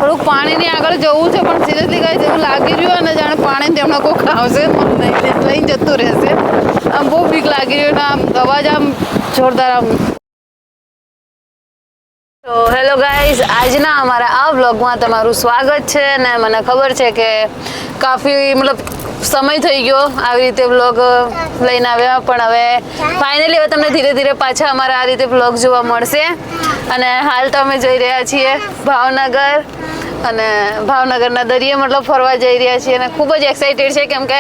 થોડુંક પાણીની આગળ જવું છે પણ સિરિયસલી ગાઈસ એવું લાગી રહ્યું અને જાણે પાણી તેમનો કોક આવશે લઈને જતું રહેશે. આમ બહુ બીક લાગી રહ્યું ને આમ અવાજ આમ જોરદાર આમ. તો હેલો ગાઈઝ, આજના અમારા આ વ્લોગમાં તમારું સ્વાગત છે. ને મને ખબર છે કે કાફી મતલબ સમય થઈ ગયો આવી રીતે વ્લોગ લઈને આવ્યા, પણ હવે ફાઇનલી હવે તમને ધીરે ધીરે પાછા અમારા આ રીતે વ્લોગ જોવા મળશે. અને હાલ તો અમે જઈ રહ્યા છીએ ભાવનગર, અને ભાવનગરના દરિયે મતલબ ફરવા જઈ રહ્યા છીએ અને ખૂબ જ એક્સાઇટેડ છે કેમ કે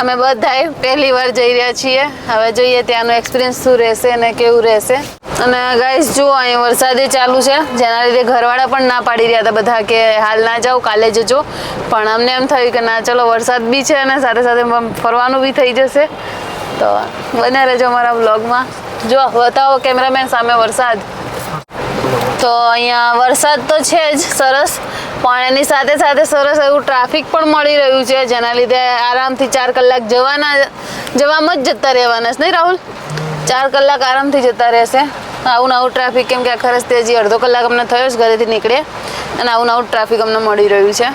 અમે બધાએ પહેલી વાર જઈ રહ્યા છીએ. હવે જોઈએ ત્યાંનો એક્સપિરિયન્સ શું રહેશે અને કેવું રહેશે. અને ગાઈસ જુઓ, અહીંયા વરસાદે ચાલુ છે, જેના લીધે ઘરવાળા પણ ના પાડી રહ્યા હતા બધા કે હાલ ના જાઓ, કાલે જજો. પણ અમને એમ થયું કે ના ચલો, વરસાદ બી છે અને સાથે સાથે ફરવાનું બી થઈ જશે. તો બને રહેજો અમારા વ્લોગમાં. જો બતાવો કેમેરામેન સામે વરસાદ. તો અહીંયા વરસાદ તો છે જ સરસ, પણ એની સાથે સાથે સરસ એવું ટ્રાફિક પણ મળી રહ્યું છે, જેના લીધે આરામથી 4 કલાક જવામાં જ જતા રહેવાના છે નહીં રાહુલ? 4 કલાક આરામથી જતા રહેશે. આવું નવું ટ્રાફિક, કેમ કે આખા રસ્તે હજી અડધો કલાક અમને થયો જ ઘરેથી નીકળે, અને આવું નવું ટ્રાફિક અમને મળી રહ્યું છે.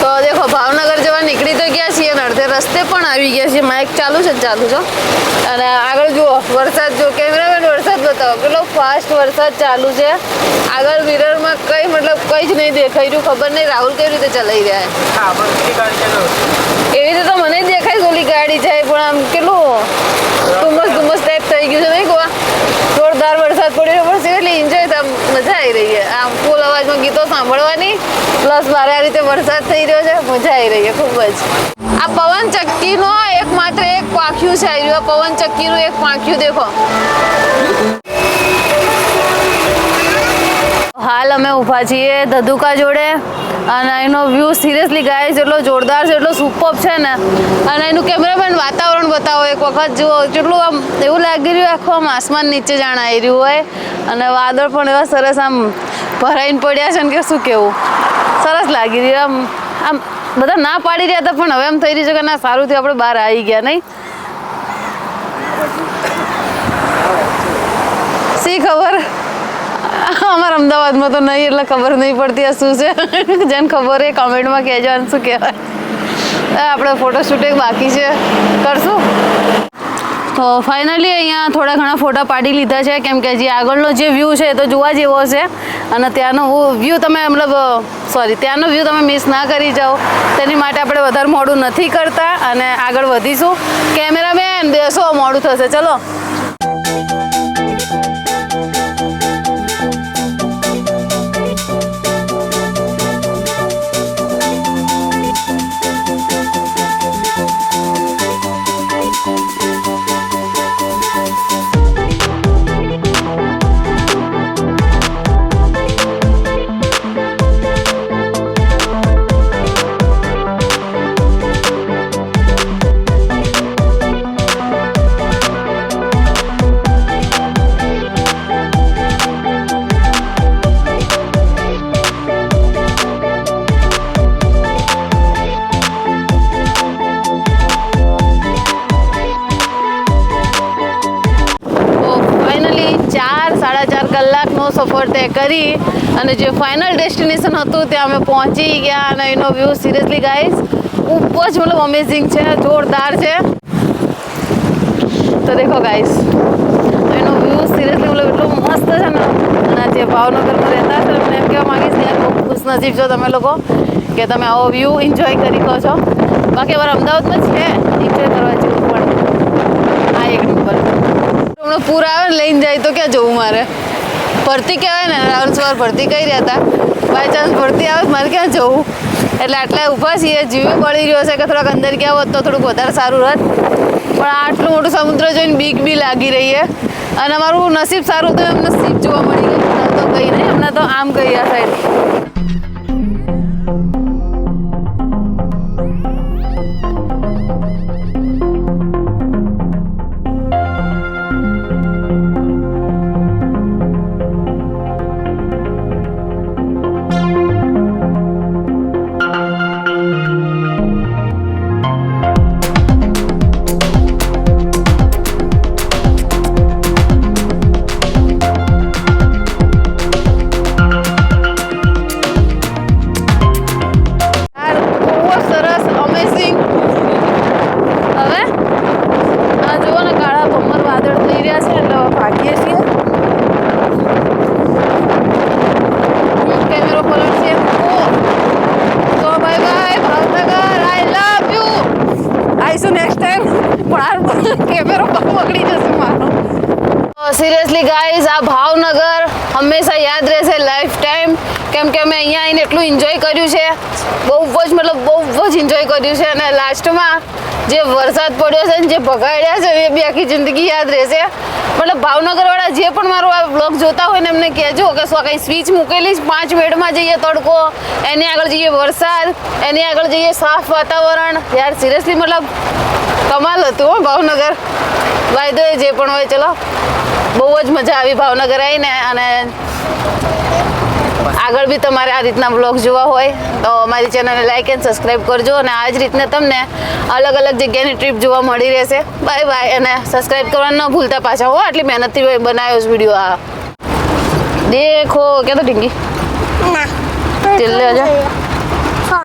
તો દેખો, ભાવનગર જવા નીકળી તો ગયા છીએ અને અડધે રસ્તે પણ આવી ગયા છીએ. માઇક ચાલુ છે અને આગળ જુઓ વરસાદ. જો કેમેરામેન વરસાદ બતાવો, કેટલો ફાસ્ટ વરસાદ ચાલુ છે. આગળ મિરરમાં કંઈ જ નહીં દેખાઈ રહ્યું. ખબર નહીં રાહુલ કેવી રીતે ચલાવી રહ્યા છે. એવી રીતે તો મને જ દેખાય ઓલી ગાડી જાય, પણ આમ કેટલું ધુમ્મસ ટાઈપ થઈ ગયું છે નહીં ગોવા. જોરદાર વરસાદ પડ્યો પણ સિરિયસલી એન્જોય તો મજા આવી રહી છે. આમ ફૂલ અવાજમાં ગીતો સાંભળવાની, પ્લસ મારે આ રીતે વરસાદ થઈ રહ્યો છે, મજા આવી રહી છે ખૂબ જ. આ પવન ચક્કીનો માત્ર એક પાંખ્યું છે. આ પવન ચક્કીનું એક પાંખ્યું દેખો. હાલ અમે ઊભા છીએ ધધુકા જોડે, અને એનો વ્યૂ સિરિયસલી ગાઈસ એટલો જોરદાર છે, એટલો સુપર છે ને. અને એનું કેમેરામેન વાતાવરણ બતાવો એક વખત. જુઓ જેટલું આમ એવું લાગી રહ્યું આખું આમ આસમાન નીચે જાણ આવી રહ્યું હોય, અને વાદળ પણ એવા સરસ આમ ભરાઈને પડ્યા છે ને કે શું કેવું, સરસ લાગી રહ્યું. આમ બધા ના પાડી રહ્યા હતા, પણ હવે એમ થઈ રહ્યું છે કે ના સારું થયું આપણે બહાર આવી ગયા નહીં. શી ખબર, અમારા અમદાવાદમાં તો નહીં એટલે ખબર નહીં પડતી આ શું છે. જેને ખબર એ કોમેન્ટમાં કહેજો શું કહેવાય. આપણે ફોટોશૂટ એક બાકી છે, કરશું. તો ફાઇનલી અહીંયા થોડા ઘણા ફોટા પાડી લીધા છે, કેમ કે જે આગળનો જે વ્યૂ છે એ તો જોવા જેવો છે. અને ત્યાંનો વ્યૂ ત્યાંનો વ્યૂ તમે મિસ ના કરી જાઓ, તેની માટે આપણે વધારે મોડું નથી કરતા અને આગળ વધીશું. કેમેરામેન બેસો, મોડું થશે, ચલો. સફર તય કરી અને જે ફાઇનલ ડેસ્ટિનેશન હતું ત્યાં અમે પહોંચી ગયા. અને એનો વ્યૂ સિરિયસલી ગાઈસ ખૂબ જ મતલબ અમેઝિંગ છે, જોરદાર છે. તો દેખો ગાઈસ, એનો વ્યૂ સિરિયસલી મતલબ એટલો મસ્ત છે ને. અને જે ભાવનગરમાં રહેતા છે એમને એમ કહેવા માંગીશ કે બહુ ખુશનસીબ છો તમે લોકો કે તમે આવો વ્યૂ એન્જોય કરી શકો છો. બાકી અમારા અમદાવાદમાં છે એન્જોય કરવા જેવું, પણ આ એક નંબર. હમણાં પૂર આવે ને લઈને જાય તો ક્યાં જવું મારે? ભરતી કહેવાય ને, રાહુલ સવાર ભરતી કહી રહ્યા હતા, બાય ચાન્સ ભરતી આવે મારે ક્યાં જવું. એટલે આટલા ઊભા છીએ, જીવે બળી રહ્યો છે કે થોડાક અંદર ગયા હોત તો થોડુંક વધારે સારું રહત. પણ આટલું મોટું સમુદ્ર જોઈને બીક બી લાગી રહી છે. અને અમારું નસીબ સારું હતું, એમ નસીબ જોવા મળી ગયું. તો કંઈ નહીં, હમણાં તો આમ ગઈ આ સાઈડ. પણ કેમેરો પકડી જશે મારો. સિરિયસલી ગાઈઝ, આ ભાવનગર હંમેશા યાદ રહેશે લાઈફ ટાઈમ, કેમ કે અમે અહીંયા આવીને એટલું એન્જોય કર્યું છે, બહુ જ બહુ જ એન્જોય કર્યું છે. અને લાસ્ટમાં જે વરસાદ પડ્યો છે ને જે ભગાડ્યા છે એ બી આખી જિંદગી યાદ રહેશે. મતલબ ભાવનગરવાળા જે પણ મારો આ બ્લોગ જોતા હોય ને એમને કહેજો કે શું કંઈ સ્વિચ મૂકેલી 5 મિનિટમાં જઈએ તડકો, એની આગળ જઈએ વરસાદ, એની આગળ જઈએ સાફ વાતાવરણ. યાર સિરિયસલી મતલબ કમાલ હતું હો ભાવનગર. બાય ધ વે જે પણ હોય, ચલો બહુ જ મજા આવી ભાવનગર આવીને. અને આગળ બી તમારે આ રીતના બ્લોગ જોવા હોય તો અમારી ચેનલને લાઈક એન્ડ સબસ્ક્રાઈબ કરજો. અને આ જ રીતને તમને અલગ અલગ જગ્યાની ટ્રીપ જોવા મળી રહેશે. Bye bye. અને સબસ્ક્રાઈબ કરવાનું ન ભૂલતા પાછા હો, આટલી મહેનતથી બનાવ્યો છે વિડીયો. આ દેખો કે તો ઢીંગી ચિલ્લે જા.